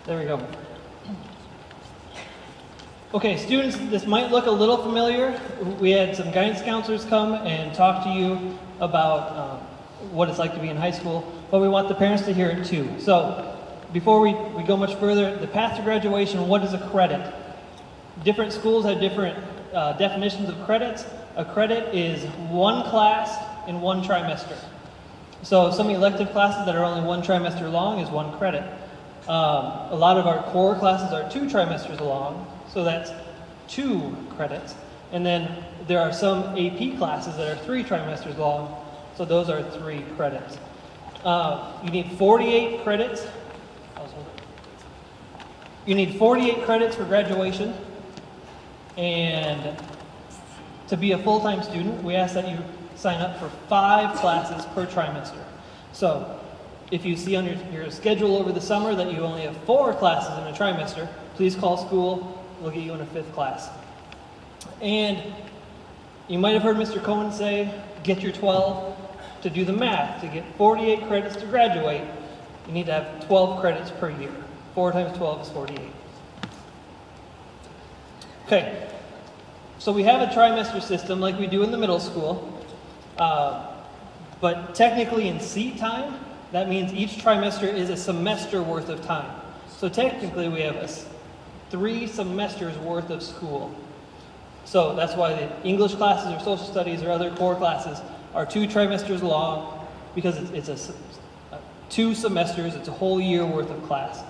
There we go. Okay, students, this might look a little familiar. We had some guidance counselors come and talk to you about what it's like to be in high school, but we want the parents to hear it too. So before we go much further, the path to graduation, what is a credit? Different schools have different definitions of credits. A credit is one class in one trimester. So some elective classes that are only one trimester long is one credit. A lot of our core classes are 2 trimesters long, so that's 2 credits. And then there are some AP classes that are 3 trimesters long, so those are 3 credits. You need 48 credits. You need 48 credits for graduation. And to be a full-time student, we ask that you sign up for 5 classes per trimester. So if you see on your schedule over the summer that you only have 4 classes in a trimester, please call school. We'll get you in a 5th class. And you might have heard Mr. Cohen say, get your 12. To do the math, to get 48 credits to graduate, you need to have 12 credits per year. 4 times 12 is 48. Okay, so we have a trimester system like we do in the middle school, but technically in seat time, that means each trimester is a semester worth of time. So technically we have 3 semesters worth of school. So that's why the English classes or social studies or other core classes are 2 trimesters long, because it's 2 semesters, it's a whole year worth of class.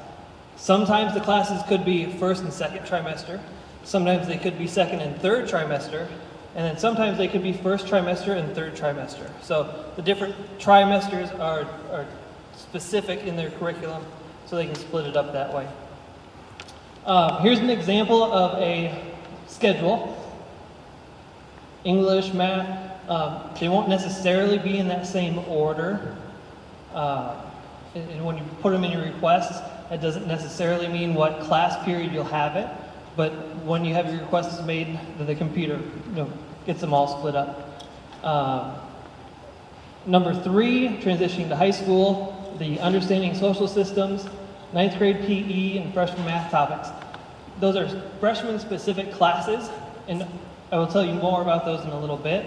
Sometimes the classes could be 1st and 2nd trimester, sometimes they could be 2nd and 3rd trimester, and then sometimes they could be 1st trimester and 3rd trimester. So the different trimesters are specific in their curriculum, so they can split it up that way. Here's an example of a schedule. English, math, they won't necessarily be in that same order. And when you put them in your requests, that doesn't necessarily mean what class period you'll have it, but when you have your requests made, then the computer gets them all split up. Number 3, transitioning to high school, the understanding social systems, 9th grade PE, and freshman math topics. Those are freshman specific classes, and I will tell you more about those in a little bit.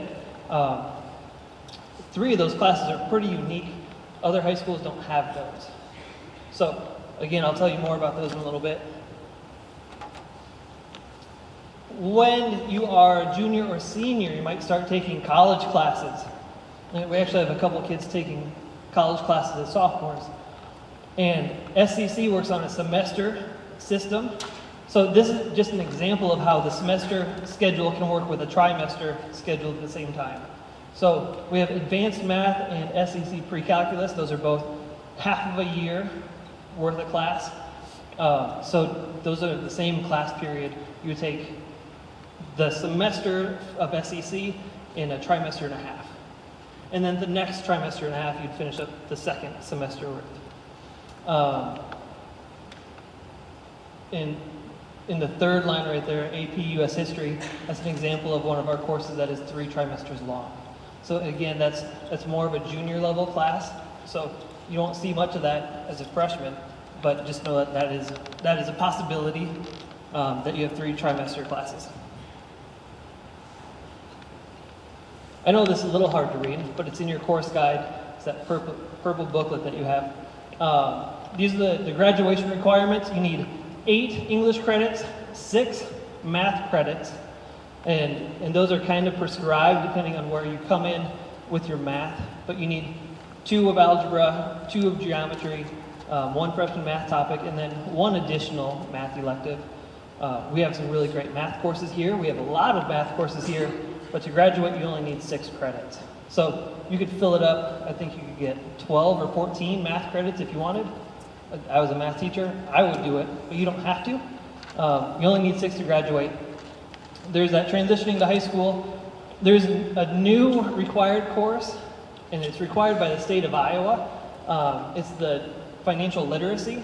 3 of those classes are pretty unique. Other high schools don't have those. So again, I'll tell you more about those in a little bit. When you are junior or senior, you might start taking college classes. We actually have a couple kids taking college classes as sophomores. And SCC works on a semester system. So this is just an example of how the semester schedule can work with a trimester schedule at the same time. So we have advanced math and SCC pre-calculus. Those are both half of a year worth of class. So those are the same class period. You would take the semester of SCC in a trimester and a half. And then the next trimester and a half, you'd finish up the 2nd semester worth. In the 3rd line right there, AP US History, that's an example of one of our courses that is 3 trimesters long. So again, that's more of a junior level class. So you won't see much of that as a freshman, but just know that is a possibility that you have 3 trimester classes. I know this is a little hard to read, but it's in your course guide. It's that purple booklet that you have. These are the graduation requirements. You need 8 English credits, 6 math credits, and those are kind of prescribed depending on where you come in with your math, but you need 2 of algebra, 2 of geometry, 1 freshman math topic, and then 1 additional math elective. We have some really great math courses here. We have a lot of math courses here, but to graduate you only need 6 credits. So you could fill it up. I think you could get 12 or 14 math credits if you wanted. I was a math teacher. I would do it, but you don't have to. You only need 6 to graduate. There's that transitioning to high school. There's a new required course, and it's required by the state of Iowa. It's the financial literacy.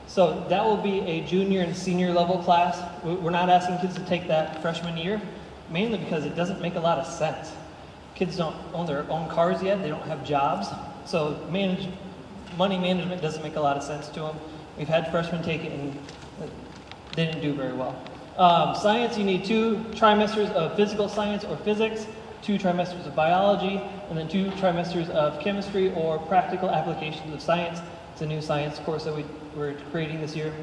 So that will be a junior and senior level class. We're not asking kids to take that freshman year, mainly because it doesn't make a lot of sense. Kids don't own their own cars yet. They don't have jobs. So money management doesn't make a lot of sense to them. We've had freshmen take it and they didn't do very well. Science, you need 2 trimesters of physical science or physics, 2 trimesters of biology, and then 2 trimesters of chemistry or practical applications of science. It's a new science course that we're creating this year.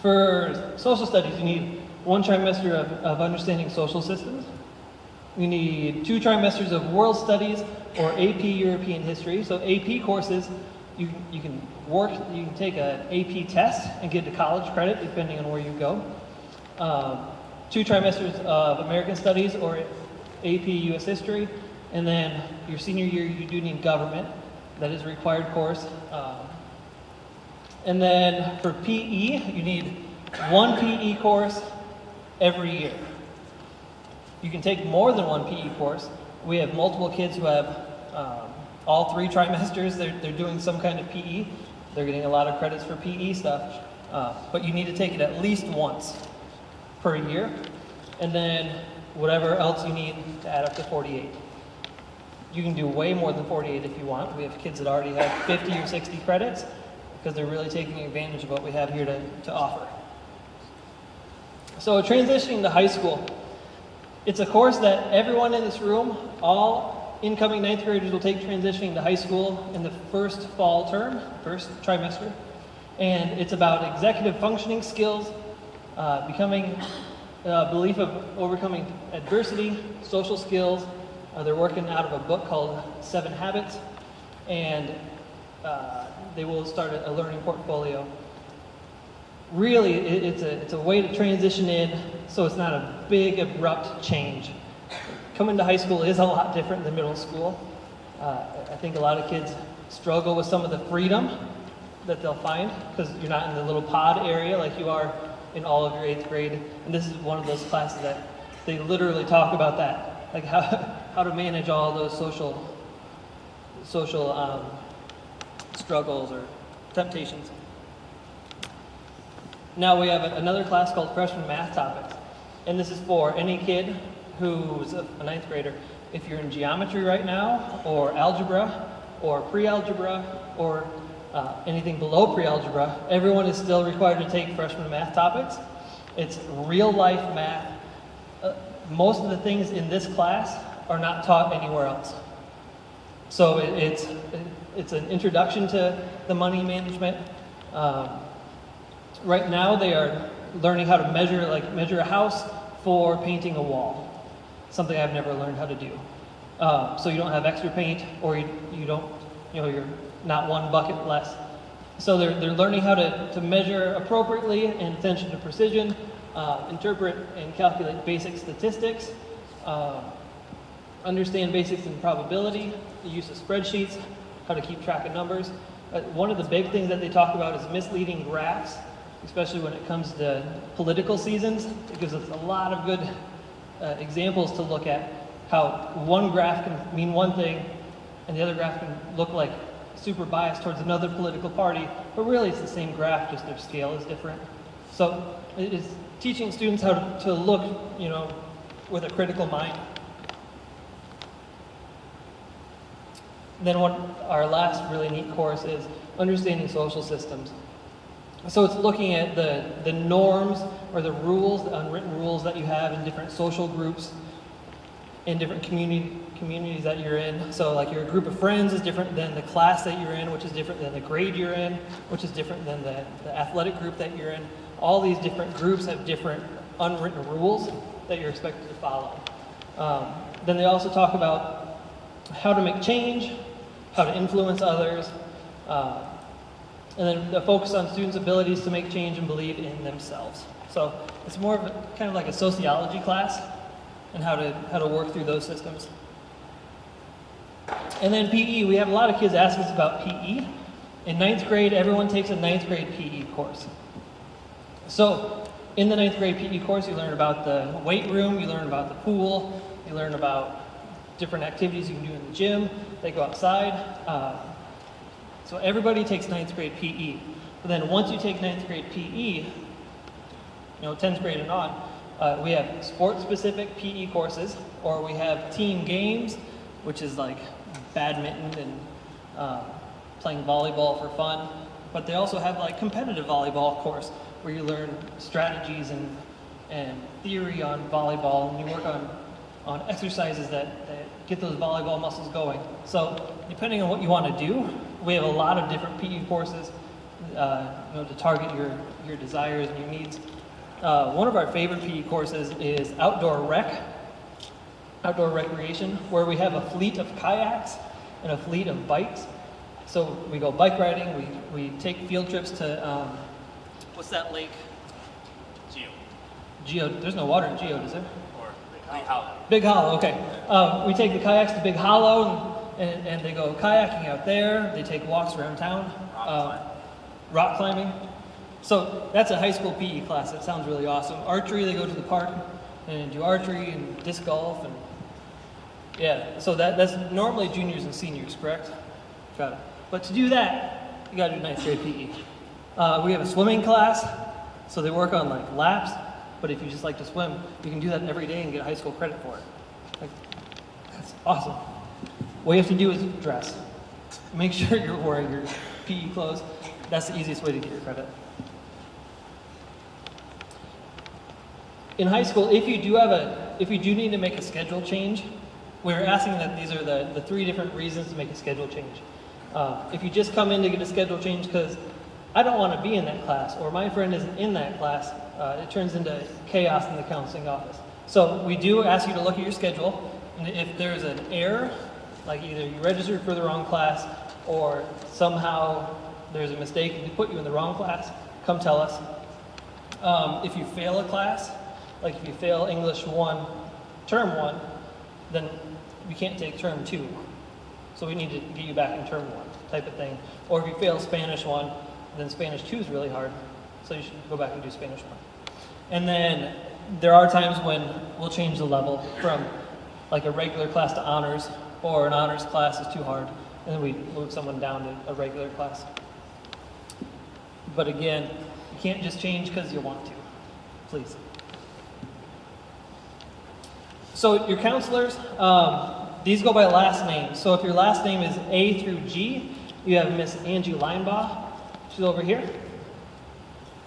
For social studies, you need 1 trimester of understanding social systems. You need 2 trimesters of world studies or AP European history. So AP courses, you can take an AP test and get to college credit depending on where you go. 2 trimesters of American studies or AP US history. And then your senior year, you do need government. That is a required course. And then for PE, you need 1 PE course every year. You can take more than 1 PE course. We have multiple kids who have all 3 trimesters. They're doing some kind of PE. They're getting a lot of credits for PE stuff. But you need to take it at least once per year. And then whatever else you need to add up to 48. You can do way more than 48 if you want. We have kids that already have 50 or 60 credits because they're really taking advantage of what we have here to offer. So transitioning to high school. It's a course that everyone in this room, all incoming 9th graders will take transitioning to high school in the first fall term, first trimester. And it's about executive functioning skills, becoming belief of overcoming adversity, social skills. They're working out of a book called 7 Habits, and they will start a learning portfolio. Really, it's a way to transition in so it's not a big, abrupt change. Coming to high school is a lot different than middle school. I think a lot of kids struggle with some of the freedom that they'll find because you're not in the little pod area like you are in all of your 8th grade. And this is one of those classes that they literally talk about that, like how to manage all those social struggles or temptations. Now we have another class called Freshman Math Topics. And this is for any kid who's a 9th grader. If you're in geometry right now, or algebra, or pre-algebra, or anything below pre-algebra, everyone is still required to take Freshman Math Topics. It's real-life math. Most of the things in this class are not taught anywhere else. So it's an introduction to the money management. Right now they are learning how to measure a house for painting a wall. Something I've never learned how to do. So you don't have extra paint, or you're not 1 bucket less. So they're learning how to measure appropriately and attention to precision, interpret and calculate basic statistics, understand basics in probability, the use of spreadsheets, how to keep track of numbers. One of the big things that they talk about is misleading graphs, especially when it comes to political seasons. It gives us a lot of good examples to look at how one graph can mean one thing and the other graph can look like super biased towards another political party, but really it's the same graph, just their scale is different. So it is teaching students how to look, with a critical mind. Then our last really neat course is understanding social systems. So it's looking at the norms or the rules, the unwritten rules that you have in different social groups, in different communities that you're in. So like your group of friends is different than the class that you're in, which is different than the grade you're in, which is different than the athletic group that you're in. All these different groups have different unwritten rules that you're expected to follow. Then they also talk about how to make change, how to influence others, and then the focus on students' abilities to make change and believe in themselves. So it's more of kind of like a sociology class and how to work through those systems. And then PE, we have a lot of kids ask us about PE. In 9th grade, everyone takes a 9th grade PE course. So in the 9th grade PE course, you learn about the weight room, you learn about the pool, you learn about different activities you can do in the gym, they go outside. So everybody takes 9th grade PE. But then once you take 9th grade PE, 10th grade and on, we have sport-specific PE courses, or we have team games, which is like badminton and playing volleyball for fun. but they also have like competitive volleyball course where you learn strategies and theory on volleyball, and you work on exercises that get those volleyball muscles going. So depending on what you want to do, we have a lot of different PE courses to target your desires and your needs. One of our favorite PE courses is outdoor recreation, where we have a fleet of kayaks and a fleet of bikes. So we go bike riding, we take field trips to, what's that lake? Geo, there's no water in Geo, is there? Or Big Hollow. Big Hollow, okay. We take the kayaks to Big Hollow, and they go kayaking out there. They take walks around town. Rock climbing. So that's a high school PE class. That sounds really awesome. Archery, they go to the park and do archery and disc golf. And yeah, so that's normally juniors and seniors, correct? Got it. But to do that, you got to do ninth grade PE. We have a swimming class, so they work on like laps. But if you just like to swim, you can do that every day and get high school credit for it. Like, that's awesome. What you have to do is dress. Make sure you're wearing your PE clothes. That's the easiest way to get your credit. In high school, if you do need to make a schedule change, we're asking that these are the 3 different reasons to make a schedule change. If you just come in to get a schedule change because I don't want to be in that class, or my friend isn't in that class, it turns into chaos in the counseling office. So we do ask you to look at your schedule, and if there's an error, like either you registered for the wrong class, or somehow there's a mistake and we put you in the wrong class, come tell us. If you fail a class, like if you fail English 1, term 1, then we can't take term 2. So we need to get you back in term 1 type of thing. Or if you fail Spanish 1, then Spanish 2 is really hard. So you should go back and do Spanish 1. And then there are times when we'll change the level from like a regular class to honors, or an honors class is too hard, and then we move someone down to a regular class. But again, you can't just change because you want to. Please. So your counselors, these go by last name. So if your last name is A through G, you have Miss Angie Leinbach. She's over here.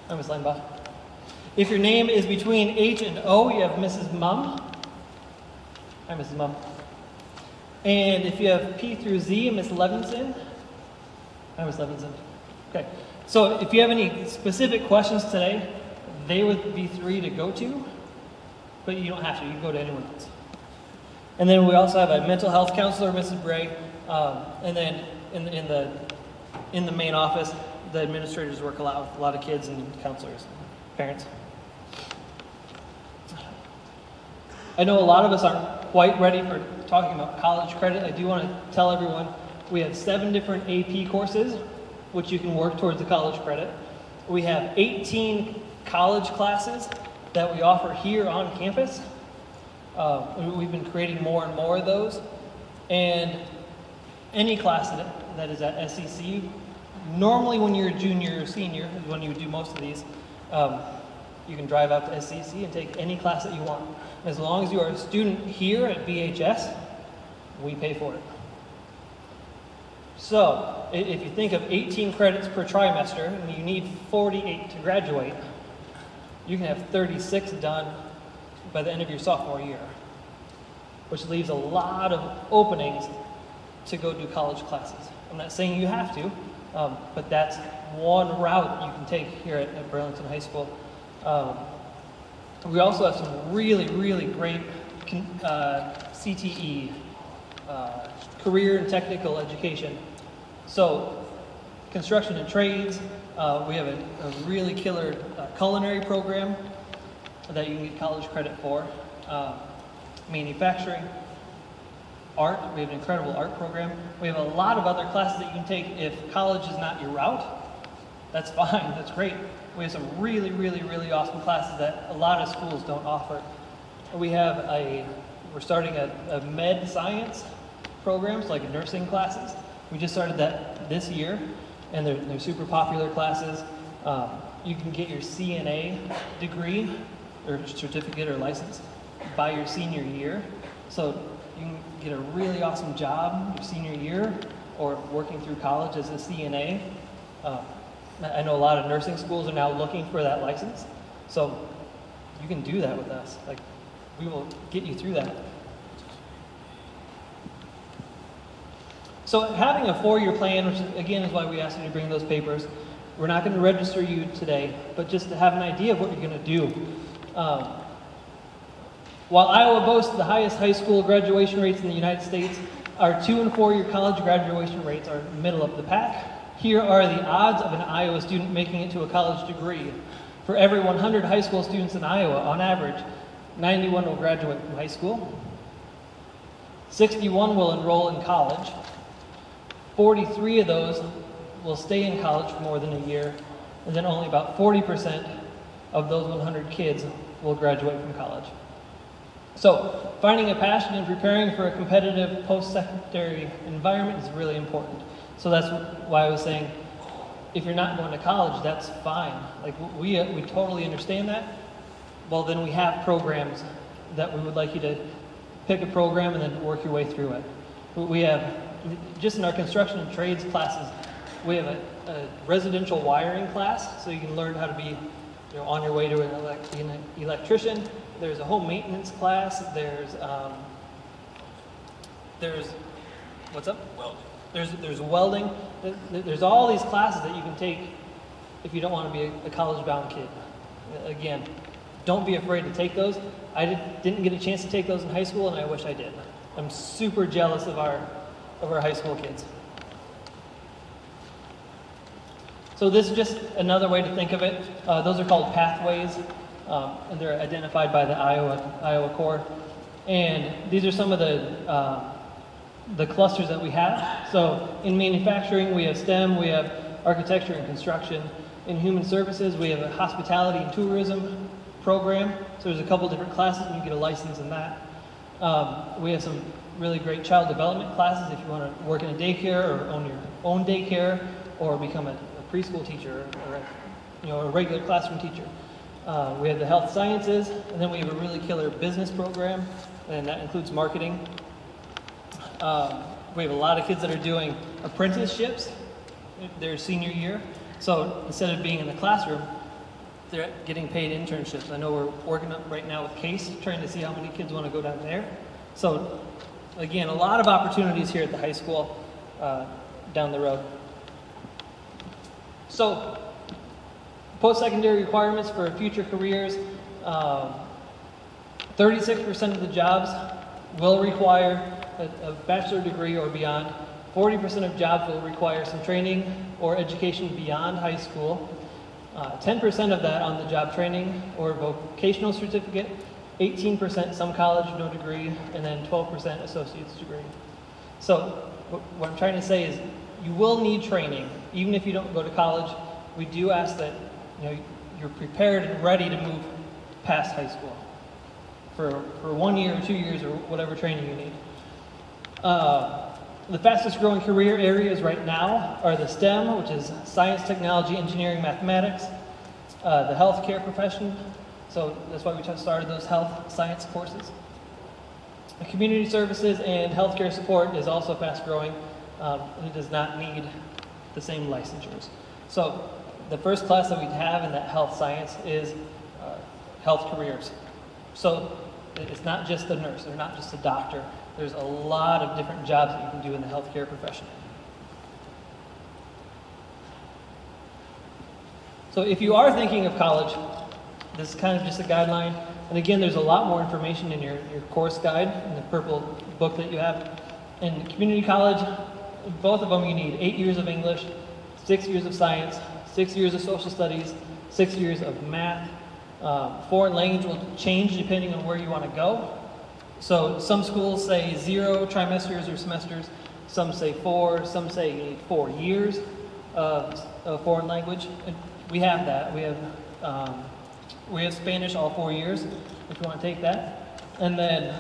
Hi, Miss Leinbach. If your name is between H and O, you have Mrs. Mum. Hi, Mrs. Mum. And if you have P through Z, Miss Levinson. Hi, Miss Levinson. Okay. So if you have any specific questions today, they would be 3 to go to, but you don't have to. You can go to anyone else. And then we also have a mental health counselor, Mrs. Bray, and then in the main office, the administrators work a lot with a lot of kids and counselors, and parents. I know a lot of us aren't quite ready for talking about college credit. I do want to tell everyone we have 7 different AP courses, which you can work towards the college credit. We have 18 college classes that we offer here on campus. We've been creating more and more of those. And any class that is at SEC, normally when you're a junior or senior, is when you do most of these, you can drive out to SEC and take any class that you want. As long as you are a student here at BHS, we pay for it. So, if you think of 18 credits per trimester, and you need 48 to graduate, you can have 36 done by the end of your sophomore year, which leaves a lot of openings to go do college classes. I'm not saying you have to, but that's one route you can take here at Burlington High School. We also have some really, really great CTE, career and technical education. So, construction and trades, we have a really killer culinary program that you can get college credit for. Manufacturing, art, we have an incredible art program. We have a lot of other classes that you can take if college is not your route. That's fine, that's great. We have some really, really, really awesome classes that a lot of schools don't offer. We're starting a med science programs, like nursing classes. We just started that this year, and they're super popular classes. You can get your CNA degree, or certificate or license, by your senior year. So you can get a really awesome job your senior year, or working through college as a CNA. I know a lot of nursing schools are now looking for that license. So you can do that with us. Like, we will get you through that. So having a 4-year plan, which again is why we asked you to bring those papers. We're not going to register you today, but just to have an idea of what you're going to do. While Iowa boasts the highest high school graduation rates in the United States, our 2- and 4-year college graduation rates are middle of the pack. Here are the odds of an Iowa student making it to a college degree. For every 100 high school students in Iowa, on average, 91 will graduate from high school. 61 will enroll in college. 43 of those will stay in college for more than a year, and then only about 40% of those 100 kids will graduate from college. So, finding a passion and preparing for a competitive post-secondary environment is really important. So that's why I was saying, if you're not going to college, that's fine. Like, we totally understand that. Well, then we have programs that we would like you to pick a program and then work your way through it. We have, just in our construction and trades classes, we have a residential wiring class, so you can learn how to be on your way to an electrician. There's a home maintenance class. There's what's up? Welding. There's welding. There's all these classes that you can take if you don't want to be a college-bound kid. Again, don't be afraid to take those. I didn't get a chance to take those in high school, and I wish I did. I'm super jealous of our high school kids. So this is just another way to think of it. Those are called pathways, and they're identified by the Iowa Corps. And these are some of the clusters that we have. So in manufacturing, we have STEM, we have architecture and construction. In human services, we have a hospitality and tourism program. So there's a couple different classes, and you get a license in that. We have some really great child development classes if you want to work in a daycare or own your own daycare or become a preschool teacher or a regular classroom teacher. We have the health sciences, and then we have a really killer business program, and that includes marketing. We have a lot of kids that are doing apprenticeships their senior year. So instead of being in the classroom, they're getting paid internships. I know we're working up right now with CASE, trying to see how many kids want to go down there. So again, a lot of opportunities here at the high school down the road. So post-secondary requirements for future careers, 36% of the jobs will require a bachelor degree or beyond. 40% of jobs will require some training or education beyond high school. 10% of that on the job training or vocational certificate. 18% some college, no degree, and then 12% associate's degree. So what I'm trying to say is you will need training, even if you don't go to college. We do ask that you're prepared and ready to move past high school for 1 year or 2 years or whatever training you need. The fastest growing career areas right now are the STEM, which is science, technology, engineering, mathematics, the healthcare profession. So that's why we just started those health science courses. The community services and healthcare support is also fast growing, and it does not need the same licensures. So the first class that we have in that health science is health careers. So it's not just a nurse, they're not just a doctor. There's a lot of different jobs that you can do in the healthcare profession. So if you are thinking of college, this is kind of just a guideline. And again, there's a lot more information in your course guide, in the purple book that you have. In community college, both of them you need 8 years of English, 6 years of science, 6 years of social studies, 6 years of math. Foreign language will change depending on where you want to go. So some schools say 0 trimesters or semesters, some say 4, some say you need 4 years of foreign language. And we have that. We have Spanish all 4 years, if you want to take that. And then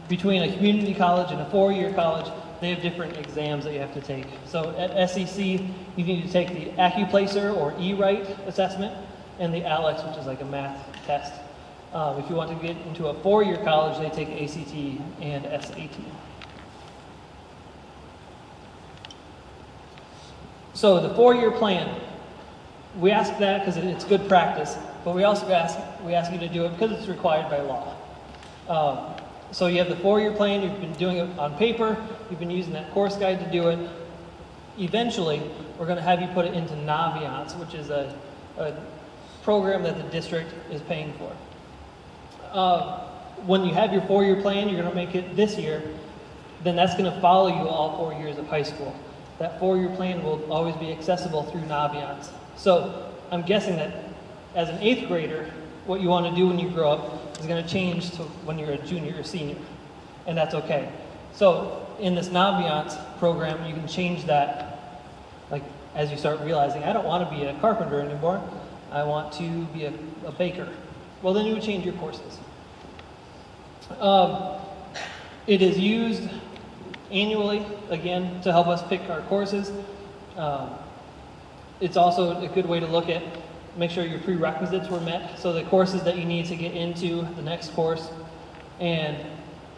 between a community college and a 4-year college, they have different exams that you have to take. So at SEC, you need to take the AccuPlacer or E-Write assessment and the ALEX, which is like a math test. If you want to get into a 4-year college, they take ACT and SAT. So the 4-year plan. We ask that because it's good practice, but we also ask you to do it because it's required by law. So you have the 4-year plan, you've been doing it on paper, you've been using that course guide to do it. Eventually, we're going to have you put it into Naviance, which is a program that the district is paying for. When you have your 4-year plan, you're going to make it this year, then that's going to follow you all 4 years of high school. That 4-year plan will always be accessible through Naviance. So I'm guessing that as an 8th grader, what you want to do when you grow up is going to change to when you're a junior or senior, and that's okay. So in this Naviance program, you can change that, like as you start realizing, I don't want to be a carpenter anymore, I want to be a baker. Well, then you would change your courses. It is used annually, again, to help us pick our courses. It's also a good way to look at, make sure your prerequisites were met, so the courses that you need to get into the next course. And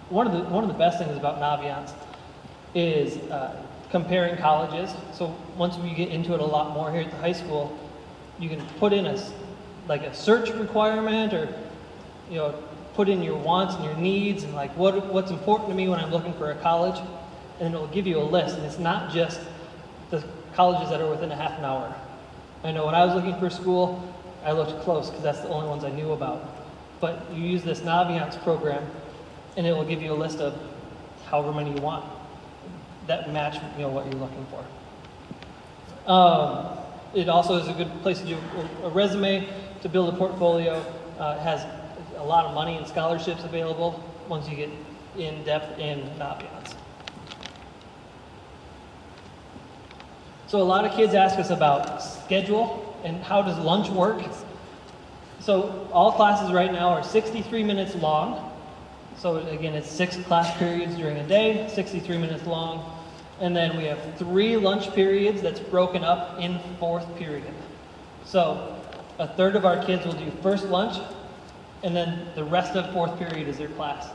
one of the best things about Naviance is comparing colleges. So once we get into it a lot more here at the high school, you can put in a search requirement, or put in your wants and your needs and like what's important to me when I'm looking for a college, and it'll give you a list. And it's not just the colleges that are within a half an hour. I know when I was looking for school, I looked close because that's the only ones I knew about. But you use this Naviance program, and it will give you a list of however many you want that match what you're looking for. It also is a good place to do a resume, to build a portfolio. It has a lot of money and scholarships available once you get in depth in Naviance. So a lot of kids ask us about schedule and how does lunch work. So all classes right now are 63 minutes long. So again, it's 6 class periods during a day, 63 minutes long. And then we have 3 lunch periods that's broken up in 4th period. So a third of our kids will do first lunch, and then the rest of 4th period is their class.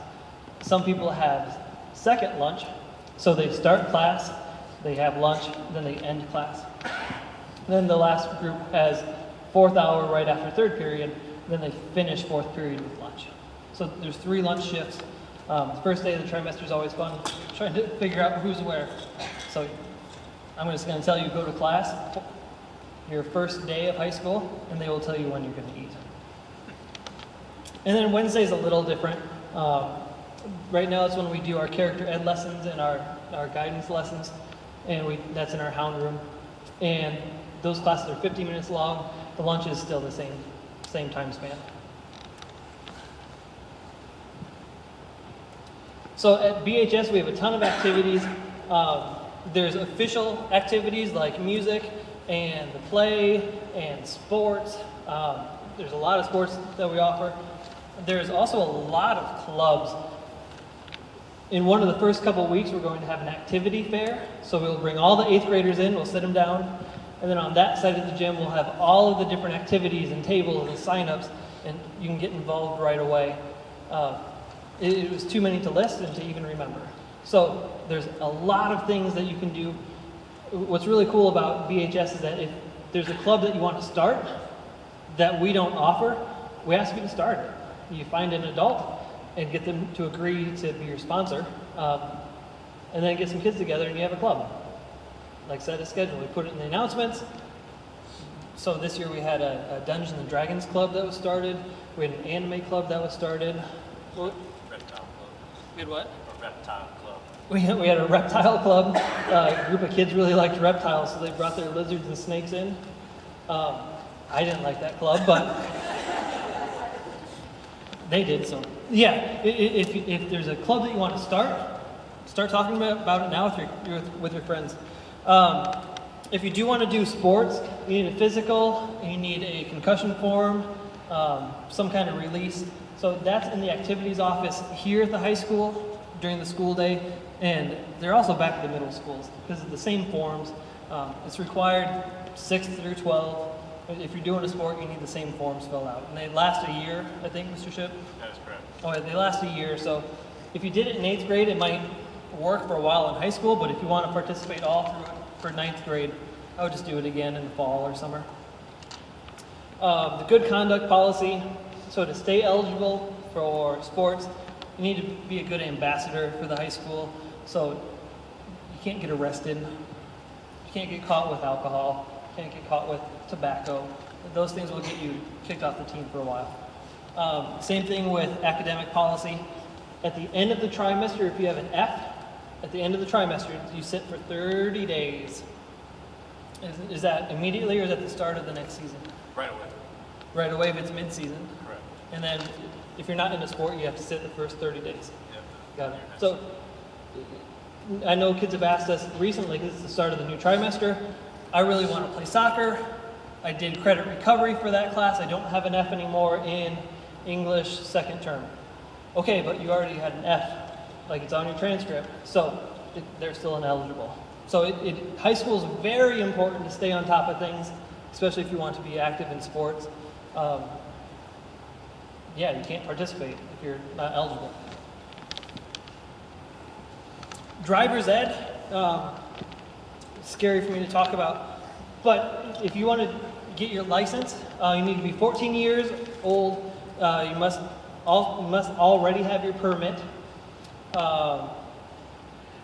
Some people have second lunch, so they start class, they have lunch, then they end class. Then the last group has 4th hour right after 3rd period, then they finish 4th period with lunch. So there's 3 lunch shifts. The first day of the trimester is always fun, trying to figure out who's where. So I'm just going to tell you, go to class, your first day of high school, and they will tell you when you're going to eat. And then Wednesday's a little different. Right now it's when we do our character ed lessons and our guidance lessons, and that's in our hound room. And those classes are 50 minutes long. The lunch is still the same time span. So at BHS, we have a ton of activities. There's official activities like music and the play and sports. There's a lot of sports that we offer. There's also a lot of clubs. In one of the first couple of weeks, we're going to have an activity fair. So we'll bring all the 8th graders in, we'll sit them down, and then on that side of the gym, we'll have all of the different activities and tables and sign-ups, and you can get involved right away. It was too many to list and to even remember. So there's a lot of things that you can do. What's really cool about BHS is that if there's a club that you want to start that we don't offer, we ask you to start it. You find an adult and get them to agree to be your sponsor, and then get some kids together and you have a club. Like set a schedule, we put it in the announcements. So this year we had a Dungeons and Dragons club that was started. We had an anime club that was started. Reptile club. We had what? A reptile club. We had a reptile club. A group of kids really liked reptiles, so they brought their lizards and snakes in. I didn't like that club, but they did. So yeah, if there's a club that you want to start talking about it now with your friends. If you do want to do sports, you need a physical, you need a concussion form, some kind of release. So that's in the activities office here at the high school during the school day, and they're also back at the middle schools because of the same forms. It's required 6th through 12. If you're doing a sport, you need the same forms filled out. And they last a year, I think, Mr. Ship? That is correct. Oh, they last a year. So if you did it in 8th grade, it might work for a while in high school, but if you want to participate all through it for 9th grade, I would just do it again in the fall or summer. The good conduct policy. So to stay eligible for sports, you need to be a good ambassador for the high school. So you can't get arrested. You can't get caught with alcohol. You can't get caught with tobacco. Those things will get you kicked off the team for a while. Same thing with academic policy. At the end of the trimester, if you have an F, at the end of the trimester, you sit for 30 days. Is that immediately or is that the start of the next season? Right away. Right away if it's mid-season. Correct. And then if you're not in a sport, you have to sit the first 30 days. Yep. Got it. So I know kids have asked us recently, because it's the start of the new trimester, I really want to play soccer. I did credit recovery for that class. I don't have an F anymore in English second term. Okay, but you already had an F, like it's on your transcript, so they're still ineligible. So high school is very important to stay on top of things, especially if you want to be active in sports. Yeah, you can't participate if you're not eligible. Driver's ed, scary for me to talk about, but if you want to get your license, you need to be 14 years old. You must already have your permit.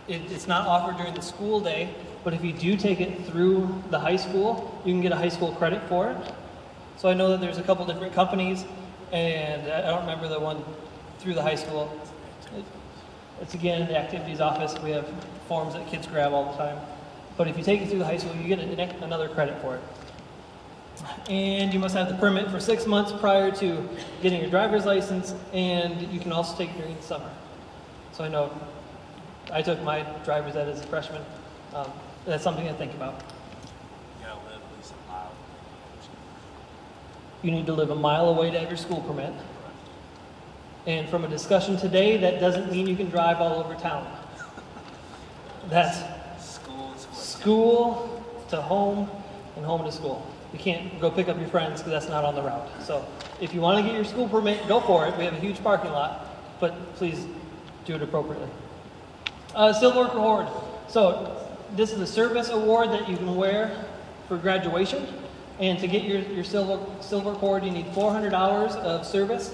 It's not offered during the school day, but if you do take it through the high school, you can get a high school credit for it. So I know that there's a couple different companies, and I don't remember the one through the high school. It's again in the activities office. We have forms that kids grab all the time. But if you take it through the high school, you get another credit for it. And you must have the permit for 6 months prior to getting your driver's license, and you can also take it during the summer. So I know I took my driver's ed as a freshman. That's something to think about. You gotta live at least a mile. You need to live a mile away to have your school permit. And from a discussion today, that doesn't mean you can drive all over town. That's school to home and home to school. You can't go pick up your friends because that's not on the route. So if you want to get your school permit, go for it. We have a huge parking lot, but please do it appropriately. Silver Award. So this is a service award that you can wear for graduation. And to get your silver award, you need 400 hours of service.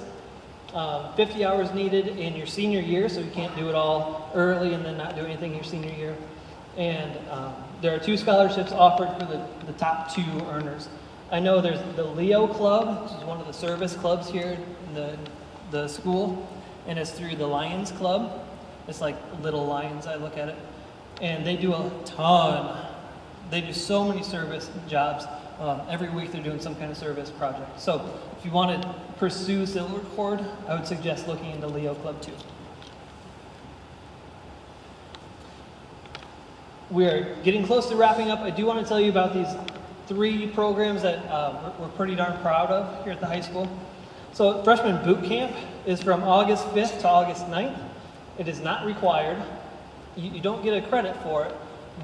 50 hours needed in your senior year, so you can't do it all early and then not do anything your senior year. And there are 2 scholarships offered for the top 2 earners. I know there's the Leo Club, which is one of the service clubs here in the school, and it's through the Lions Club. It's like Little Lions, I look at it. And they do a ton. They do so many service jobs. Every week they're doing some kind of service project. So if you want to pursue Silver Cord, I would suggest looking into Leo Club too. We are getting close to wrapping up. I do want to tell you about these 3 programs that we're pretty darn proud of here at the high school. So freshman boot camp is from August 5th to August 9th. It is not required. You don't get a credit for it,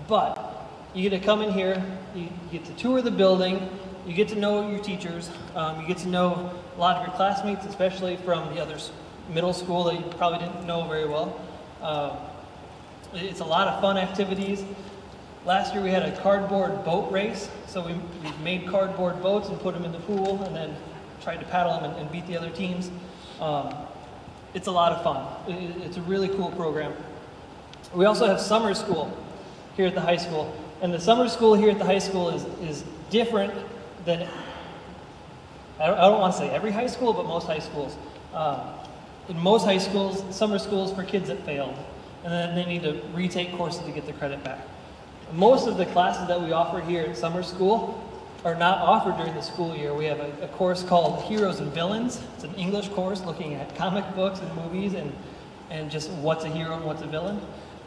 but you get to come in here, you get to tour the building, you get to know your teachers, you get to know a lot of your classmates, especially from the other middle school that you probably didn't know very well. It's a lot of fun activities. Last year we had a cardboard boat race, so we made cardboard boats and put them in the pool and then tried to paddle them and beat the other teams. It's a lot of fun. It's a really cool program. We also have summer school here at the high school. And the summer school here at the high school is different than, I don't want to say every high school, but most high schools. In most high schools, summer school is for kids that failed, and then they need to retake courses to get the credit back. Most of the classes that we offer here at summer school are not offered during the school year. We have a course called Heroes and Villains. It's an English course looking at comic books and movies and just what's a hero and what's a villain.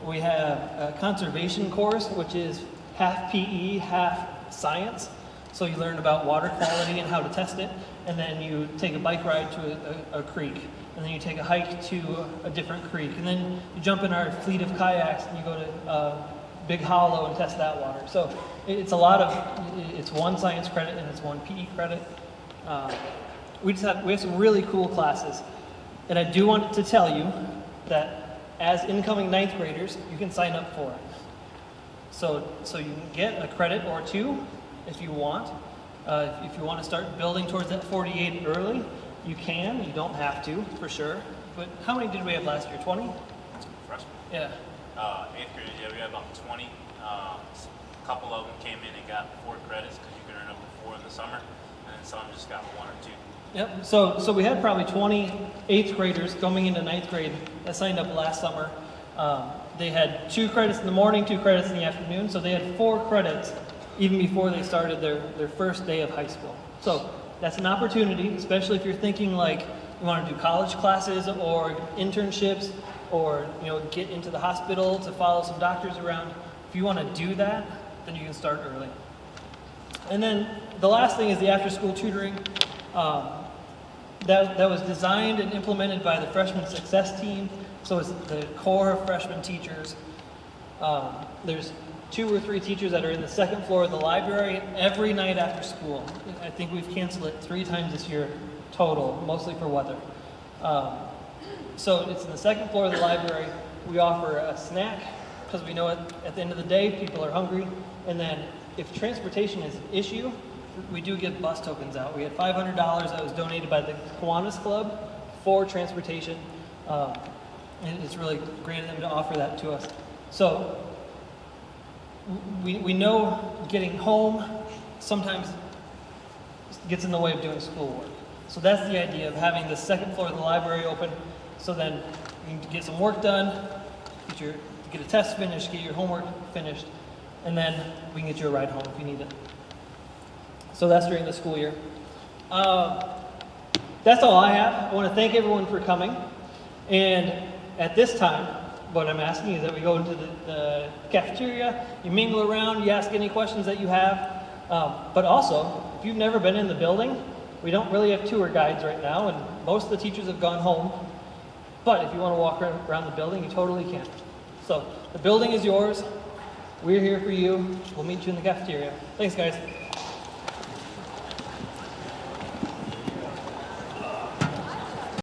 We have a conservation course, which is half PE, half science. So you learn about water quality and how to test it, and then you take a bike ride to a creek, and then you take a hike to a different creek, and then you jump in our fleet of kayaks and you go to Big Hollow and test that water. So it's it's 1 science credit and it's 1 PE credit. We have some really cool classes, and I do want to tell you that as incoming 9th graders, you can sign up for it. So you can get a credit or 2 if you want, If you want to start building towards that 48 early, you can. You don't have to, for sure. But how many did we have last year? 20? Freshmen. Yeah. 8th grade, yeah, we had about 20. A couple of them came in and got 4 credits because you can earn up to 4 in the summer, and then some just got 1 or 2. Yep. So we had probably 20 8th graders coming into 9th grade that signed up last summer. They had 2 credits in the morning, 2 credits in the afternoon. So they had 4 credits even before they started their first day of high school. So that's an opportunity, especially if you're thinking like you want to do college classes or internships or get into the hospital to follow some doctors around. If you want to do that, then you can start early. And then the last thing is the after-school tutoring. That was designed and implemented by the freshman success team. So it's the core of freshman teachers. There's 2 or 3 teachers that are in the 2nd floor of the library every night after school. I think we've canceled it 3 times this year total, mostly for weather. So it's in the 2nd floor of the library. We offer a snack because we know at the end of the day people are hungry. And then if transportation is an issue, we do give bus tokens out. We had $500 that was donated by the Kiwanis Club for transportation. And it's really great of them to offer that to us. So we know getting home sometimes gets in the way of doing schoolwork. So that's the idea of having the 2nd floor of the library open, so then you can get some work done, get a test finished, get your homework finished, and then we can get you a ride home if you need it. So that's during the school year. That's all I have. I want to thank everyone for coming. And at this time, what I'm asking is that we go into the cafeteria, you mingle around, you ask any questions that you have. But also, if you've never been in the building, we don't really have tour guides right now, and most of the teachers have gone home. But if you want to walk around the building, you totally can. So the building is yours. We're here for you. We'll meet you in the cafeteria. Thanks, guys.